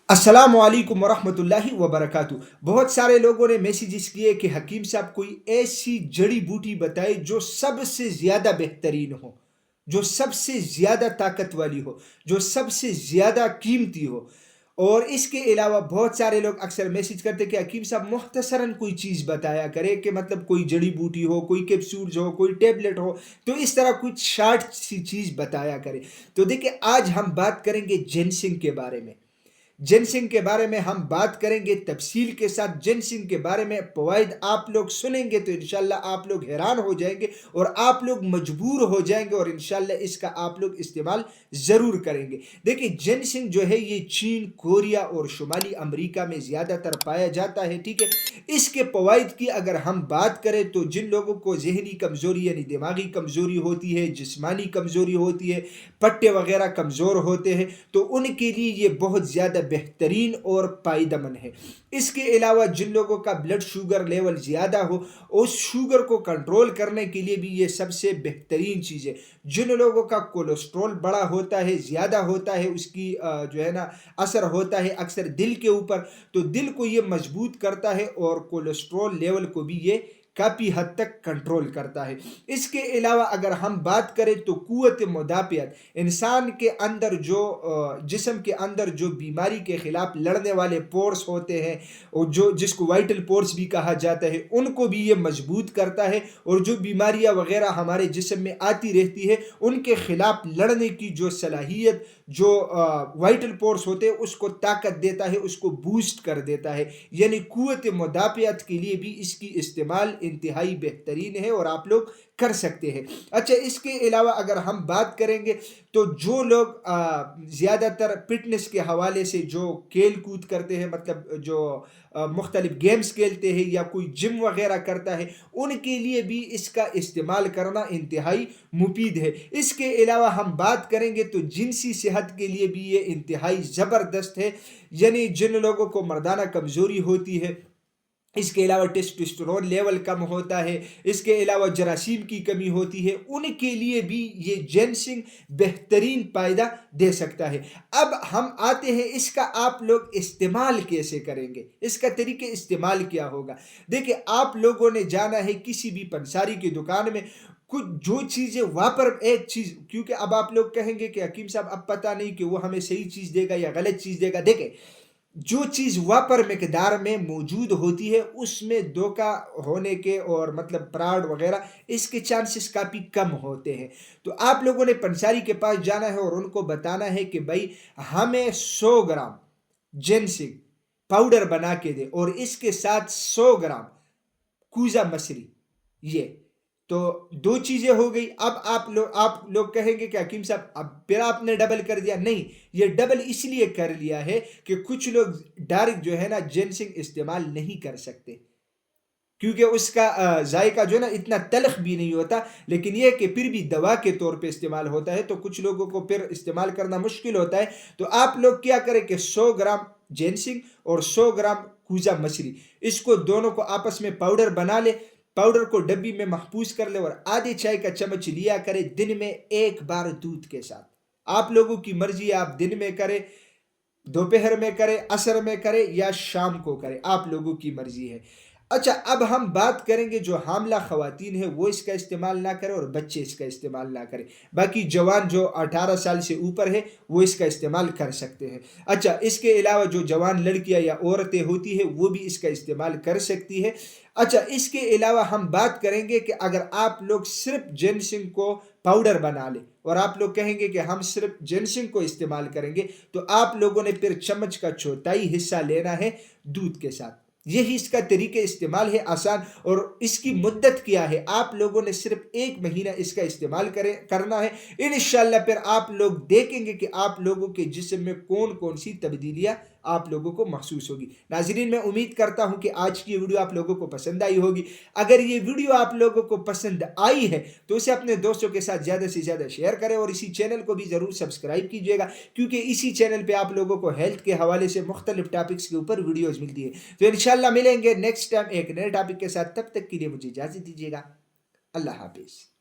अस्सलाम वालेकुम वरहमतुल्लाहि वबरकातु। बहुत सारे लोगों ने मैसेजेस किए कि हकीम साहब कोई ऐसी जड़ी बूटी बताए जो सबसे ज़्यादा बेहतरीन हो, जो सबसे ज़्यादा ताकत वाली हो, जो सबसे ज़्यादा कीमती हो। और इसके अलावा बहुत सारे लोग अक्सर मैसेज करते कि हकीम साहब मुख्तसरन कोई चीज़ बताया करे कि मतलब कोई जड़ी बूटी हो, कोई कैप्सूल्स हो, कोई टेबलेट हो, तो इस तरह कुछ शार्ट सी चीज़ बताया करे। तो देखिए, आज हम बात करेंगे जिनसिंग के बारे में। जिनसिंग के बारे में हम बात करेंगे तफसील के साथ। जिनसिंग के बारे में फ़वाइद आप लोग सुनेंगे तो इंशाल्लाह आप लोग हैरान हो जाएंगे और आप लोग मजबूर हो जाएंगे और इंशाल्लाह इसका आप लोग इस्तेमाल ज़रूर करेंगे। देखिए, जिनसिंग जो है ये चीन, कोरिया और शुमाली अमरीका में ज़्यादातर पाया जाता है, ठीक है। इसके फ़वाइद की अगर हम बात करें तो जिन लोगों को ज़हनी कमज़ोरी यानी दिमागी कमज़ोरी होती है, जिस्मानी कमज़ोरी होती है, पट्टे वगैरह कमज़ोर होते हैं, तो उनके लिए ये बहुत ज़्यादा बेहतरीन और फ़ायदेमंद है। इसके अलावा जिन लोगों का ब्लड शुगर लेवल ज़्यादा हो, उस शुगर को कंट्रोल करने के लिए भी ये सबसे बेहतरीन चीज़ है। जिन लोगों का कोलेस्ट्रॉल बड़ा होता है, ज़्यादा होता है, उसकी जो है ना असर होता है अक्सर दिल के ऊपर, तो दिल को ये मजबूत करता है और कोलेस्ट्रॉल लेवल को भी ये काफ़ी हद तक कंट्रोल करता है। इसके अलावा अगर हम बात करें तो क़ुव्वत मुदाफ़ियत, इंसान के अंदर जो जिस्म के अंदर जो बीमारी के ख़िलाफ़ लड़ने वाले पोर्स होते हैं और जो जिसको वाइटल पोर्स भी कहा जाता है, उनको भी ये मजबूत करता है। और जो बीमारियां वगैरह हमारे जिस्म में आती रहती है, उनके ख़िलाफ़ लड़ने की जो सलाहियत जो वाइटल पोर्स होते हैं उसको ताकत देता है, उसको बूस्ट कर देता है। यानी क़ुव्वत मुदाफ़ियत के लिए भी इसकी इस्तेमाल इंतहाई बेहतरीन है और आप लोग कर सकते हैं। अच्छा, इसके अलावा अगर हम बात करेंगे तो जो लोग ज़्यादातर फिटनेस के हवाले से जो खेल कूद करते हैं, मतलब जो मुख्तलिफ गेम्स खेलते हैं या कोई जिम वगैरह करता है, उनके लिए भी इसका इस्तेमाल करना इंतहाई मुफीद है। इसके अलावा हम बात करेंगे तो जिनसी सेहत के लिए भी ये इंतहाई ज़बरदस्त है। यानी जिन लोगों को मर्दाना कमज़ोरी होती है, इसके अलावा टेस्टोस्टेरोन लेवल कम होता है, इसके अलावा जरासीम की कमी होती है, उनके लिए भी ये जिनसिंग बेहतरीन फ़ायदा दे सकता है। अब हम आते हैं इसका आप लोग इस्तेमाल कैसे करेंगे, इसका तरीके इस्तेमाल क्या होगा। देखिए, आप लोगों ने जाना है किसी भी पंसारी की दुकान में, कुछ जो चीज़ें वहाँ पर एक चीज़, क्योंकि अब आप लोग कहेंगे कि हकीम साहब अब पता नहीं कि वो हमें सही चीज़ देगा या गलत चीज़ देगा। देखें, जो चीज़ वहाँ पर मिकदार में मौजूद होती है उसमें धोखा होने के और मतलब फ्रॉड वगैरह इसके चांसेस काफ़ी कम होते हैं। तो आप लोगों ने पंसारी के पास जाना है और उनको बताना है कि भाई हमें 100 ग्राम जिनसिंग पाउडर बना के दे और इसके साथ 100 ग्राम कूजा मछली। ये तो दो चीजें हो गई। अब आप लोग कहेंगे कि हकीम साहब अब फिर आपने डबल कर दिया। नहीं, ये डबल इसलिए कर लिया है कि कुछ लोग डायरेक्ट जो है ना जिनसिंग इस्तेमाल नहीं कर सकते, क्योंकि उसका जायका जो है ना इतना तलख भी नहीं होता, लेकिन यह कि फिर भी दवा के तौर पे इस्तेमाल होता है, तो कुछ लोगों को फिर इस्तेमाल करना मुश्किल होता है। तो आप लोग क्या करें कि 100 ग्राम जिनसिंग और 100 ग्राम कूजा मछली, इसको दोनों को आपस में पाउडर बना ले। पाउडर को डब्बी में महफूज कर ले और आधे चाय का चम्मच लिया करे दिन में एक बार दूध के साथ। आप लोगों की मर्जी है, आप दिन में करें, दोपहर में करें, असर में करें या शाम को करें, आप लोगों की मर्जी है। अच्छा, अब हम बात करेंगे जो हामला खवातीन है वो इसका इस्तेमाल ना करें और बच्चे इसका इस्तेमाल ना करें। बाकी जवान जो 18 साल से ऊपर है वो इसका इस्तेमाल कर सकते हैं। अच्छा, इसके अलावा जो जवान लड़कियां या औरतें होती है वो भी इसका इस्तेमाल कर सकती है। अच्छा, इसके अलावा हम बात करेंगे कि अगर आप लोग सिर्फ जिनसिंग को पाउडर बना लें और आप लोग कहेंगे कि हम सिर्फ जिनसिंग को इस्तेमाल करेंगे, तो आप लोगों ने फिर चम्मच का चौथाई हिस्सा लेना है दूध के साथ। यही इसका तरीके इस्तेमाल है, आसान। और इसकी मुद्दत क्या है, आप लोगों ने सिर्फ 1 महीना इसका इस्तेमाल करना है। इंशाल्लाह फिर आप लोग देखेंगे कि आप लोगों के जिस्म में कौन कौन सी तब्दीलियां आप लोगों को महसूस होगी। नाज़रीन, मैं उम्मीद करता हूं कि आज की ये वीडियो आप लोगों को पसंद आई होगी। अगर ये वीडियो आप लोगों को पसंद आई है तो उसे अपने दोस्तों के साथ ज़्यादा से ज़्यादा शेयर करें और इसी चैनल को भी ज़रूर सब्सक्राइब कीजिएगा, क्योंकि इसी चैनल पे आप लोगों को हेल्थ के हवाले से मुख्तलिफ टॉपिक्स के ऊपर वीडियोज़ मिलती है। तो इंशाल्लाह मिलेंगे नेक्स्ट टाइम एक नए टॉपिक के साथ। तब तक के लिए मुझे इजाज़त दीजिएगा। अल्लाह हाफिज़।